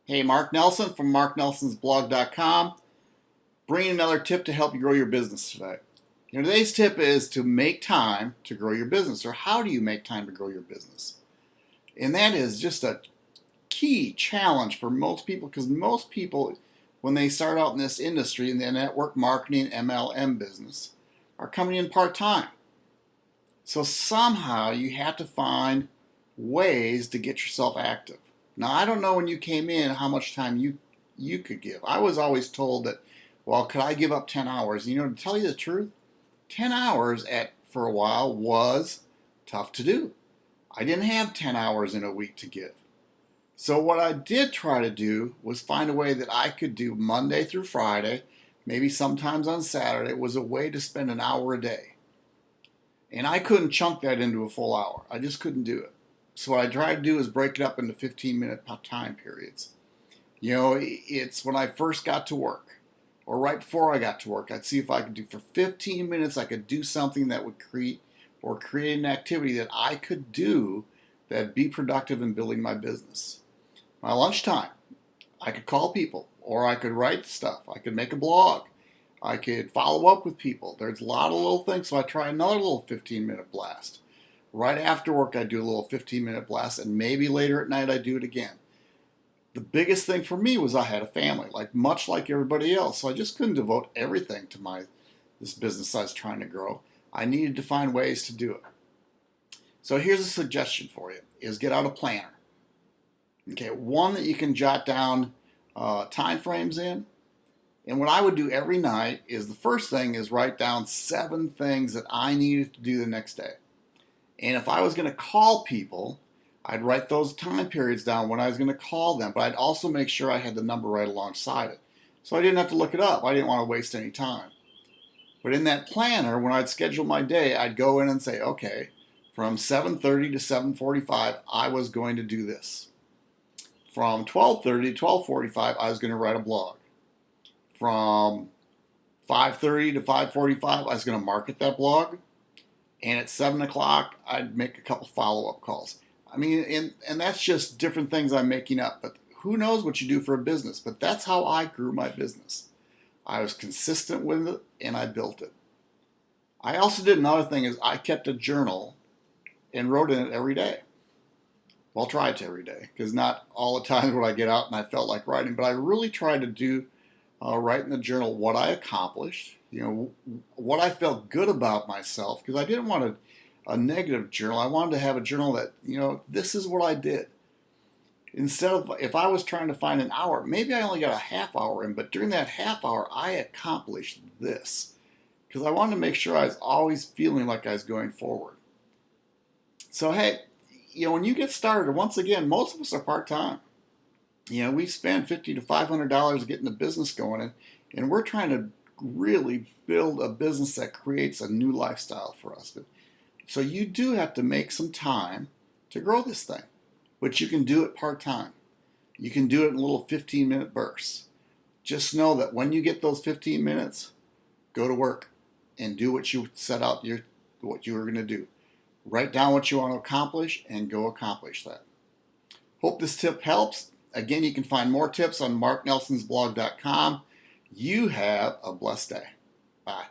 Hey, Mark Nelson from marknelsonsblog.com, bringing another tip to help you grow your business today. Today's tip is to make time to grow your business, or how do you make time to grow your business? And that is just a key challenge for most people, because most people, when they start out in this industry, in the network marketing MLM business, are coming in part-time. So somehow you have to find ways to get yourself active. Now, I don't know when you came in how much time you could give. I was always told that, well, could I give up 10 hours? To tell you the truth, 10 hours for a while was tough to do. I didn't have 10 hours in a week to give. So what I did try to do was find a way that I could do Monday through Friday, maybe sometimes on Saturday. It was a way to spend an hour a day. And I couldn't chunk that into a full hour. I just couldn't do it. So what I tried to do is break it up into 15-minute time periods. It's when I first got to work, or right before I got to work, I'd see if I could do for 15 minutes, I could do something that would create an activity that I could do that'd be productive in building my business. My lunchtime, I could call people, or I could write stuff. I could make a blog. I could follow up with people. There's a lot of little things, so I try another little 15-minute blast. Right after work, I do a little 15-minute blast, and maybe later at night I do it again. The biggest thing for me was I had a family, much like everybody else, so I just couldn't devote everything to this business I was trying to grow. I needed to find ways to do it. So here's a suggestion for you: is get out a planner. Okay, one that you can jot down time frames in. And what I would do every night is, the first thing is write down 7 things that I needed to do the next day. And if I was going to call people, I'd write those time periods down when I was going to call them, but I'd also make sure I had the number right alongside it. So I didn't have to look it up. I didn't want to waste any time. But in that planner, when I'd schedule my day, I'd go in and say, okay, from 7:30 to 7:45, I was going to do this. From 12:30 to 12:45, I was going to write a blog. From 5:30 to 5:45, I was going to market that blog. And at 7 o'clock, I'd make a couple follow-up calls. And that's just different things I'm making up. But who knows what you do for a business? But that's how I grew my business. I was consistent with it, and I built it. I also did another thing, is I kept a journal and wrote in it every day. Well, tried to every day, because not all the times would I get out and I felt like writing. But I really tried to do write in the journal what I accomplished, what I felt good about myself, because I didn't want a negative journal. I wanted to have a journal that, this is what I did. Instead of, if I was trying to find an hour, maybe I only got a half hour in, but during that half hour, I accomplished this, because I wanted to make sure I was always feeling like I was going forward. So, hey, when you get started, once again, most of us are part-time. We spend $50 to $500 getting the business going, and we're trying to really build a business that creates a new lifestyle for us. So you do have to make some time to grow this thing, but you can do it part-time. You can do it in little 15-minute bursts. Just know that when you get those 15 minutes, go to work and do what you set out what you were going to do. Write down what you want to accomplish and go accomplish that. Hope this tip helps. Again, you can find more tips on marknelsonsblog.com. You have a blessed day. Bye.